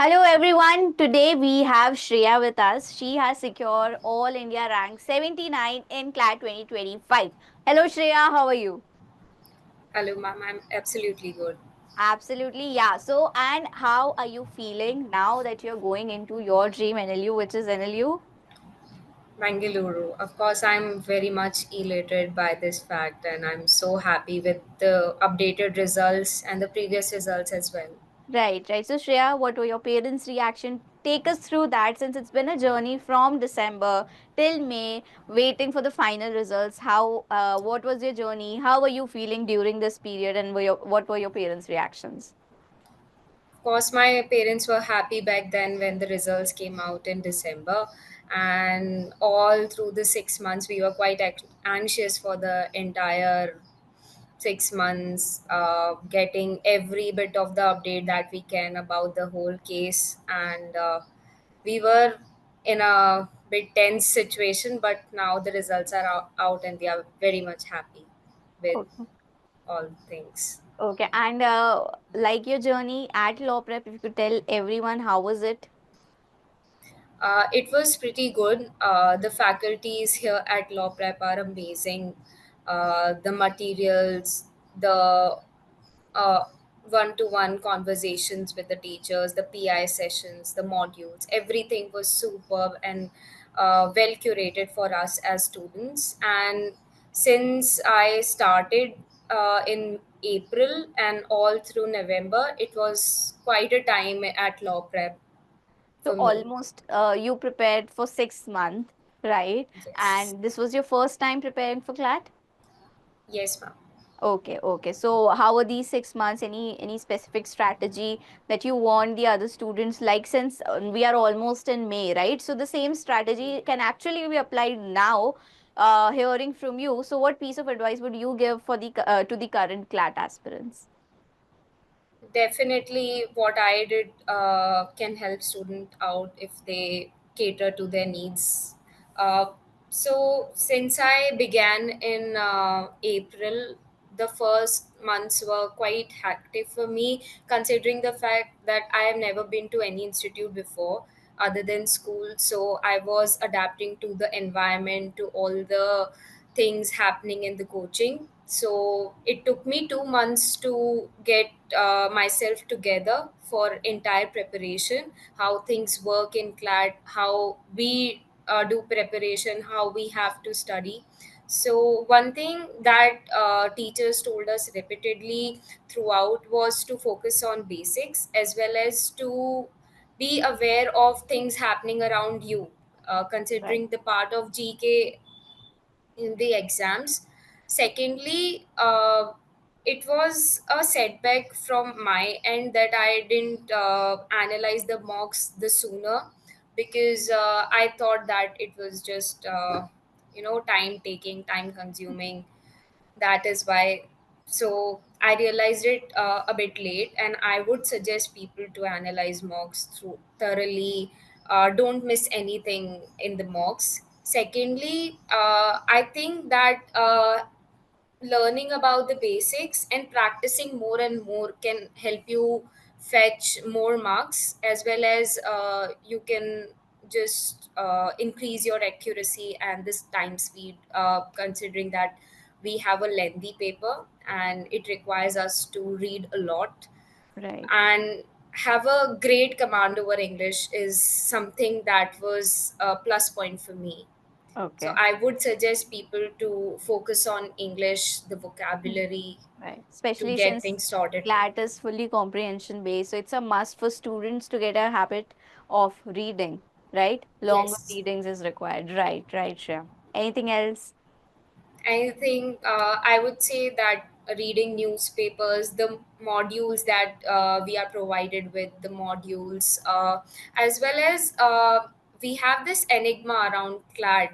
Hello everyone. Today we have Shreya with us. She has secured All India rank 79 in CLAT 2025. Hello Shreya, how are you? Hello, ma'am. I'm absolutely good. Absolutely, yeah. So, and how are you feeling now that you're going into your dream NLU, which is NLU? Mangaluru. Of course, I'm very much elated by this fact, and I'm so happy with the updated results and the previous results as well. Right, right. So, Shreya, what were your parents' reaction? Take us through that since it's been a journey from December till May, waiting for the final results. What was your journey? How were you feeling during this period, and what were your parents' reactions? Of course, my parents were happy back then when the results came out in December, and all through the 6 months, we were quite anxious for the entire 6 months, getting every bit of the update that we can about the whole case. And we were in a bit tense situation, but now the results are out and we are very much happy with Okay. all things. Okay. And like your journey at Law Prep, if you could tell everyone how was it? It was pretty good. The faculties here at Law Prep are amazing. The materials, the uh, one-to-one conversations with the teachers, the PI sessions, the modules, everything was superb and well curated for us as students. And since I started in April and all through November, it was quite a time at Law Prep So for me. almost you prepared for 6 months, right? Yes. And this was your first time preparing for CLAT? Yes, ma'am. Okay, okay. So how are these 6 months? Any specific strategy that you want the other students like since we are almost in May, right? So the same strategy can actually be applied now, hearing from you. So what piece of advice would you give for to the current CLAT aspirants? Definitely, what I did can help student out if they cater to their needs. Uh, so, since I began in April, the first months were quite hectic for me, considering the fact that I have never been to any institute before other than school. So, I was adapting to the environment, to all the things happening in the coaching. So it took me 2 months to get myself together for entire preparation, how things work in CLAD, how we do preparation, how we have to study. So one thing that teachers told us repeatedly throughout was to focus on basics as well as to be aware of things happening around you, Right. considering the part of GK in the exams. Secondly, it was a setback from my end that I didn't analyze the mocks the sooner, because I thought that it was just time taking, time consuming. That is why. So I realized it a bit late, and I would suggest people to analyze mocks through thoroughly. Don't miss anything in the mocks. Secondly, I think that learning about the basics and practicing more and more can help you fetch more marks, as well as you can just increase your accuracy and this time speed, considering that we have a lengthy paper and it requires us to read a lot. Right. And have a great command over English is something that was a plus point for me. So Okay. I would suggest people to focus on English, the Mm. vocabulary, Right. to Especially get since things started. CLAT is fully comprehension based. So it's a must for students to get a habit of reading, right? Longer Yes. readings is required. Right, right, Shreya. Anything else? I think I would say that reading newspapers, the modules that we are provided with, the modules, as well as we have this enigma around CLAD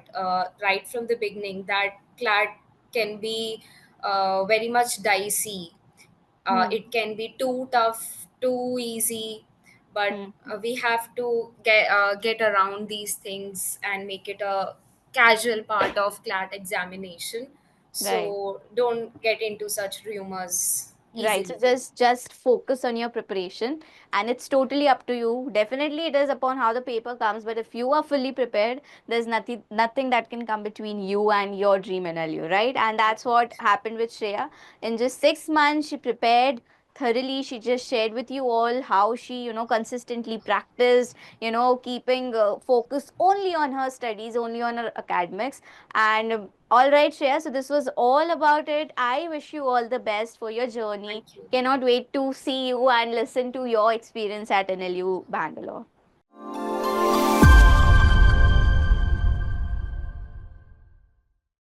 right from the beginning, that CLAD can be very much dicey. Hmm. It can be too tough, too easy, but Hmm. we have to get around these things and make it a casual part of CLAT examination. Right. So don't get into such rumors. Right. So easily. just focus on your preparation, and it's totally up to you. Definitely it is upon how the paper comes, but if you are fully prepared, there's nothing that can come between you and your dream and NLU, right? And that's what Right. happened with Shreya. In just 6 months, she prepared thoroughly. She just shared with you all how she, consistently practiced, keeping focus only on her studies, only on her academics. And all right, Shreya. So this was all about it. I wish you all the best for your journey. Thank you. Cannot wait to see you and listen to your experience at NLU Bangalore.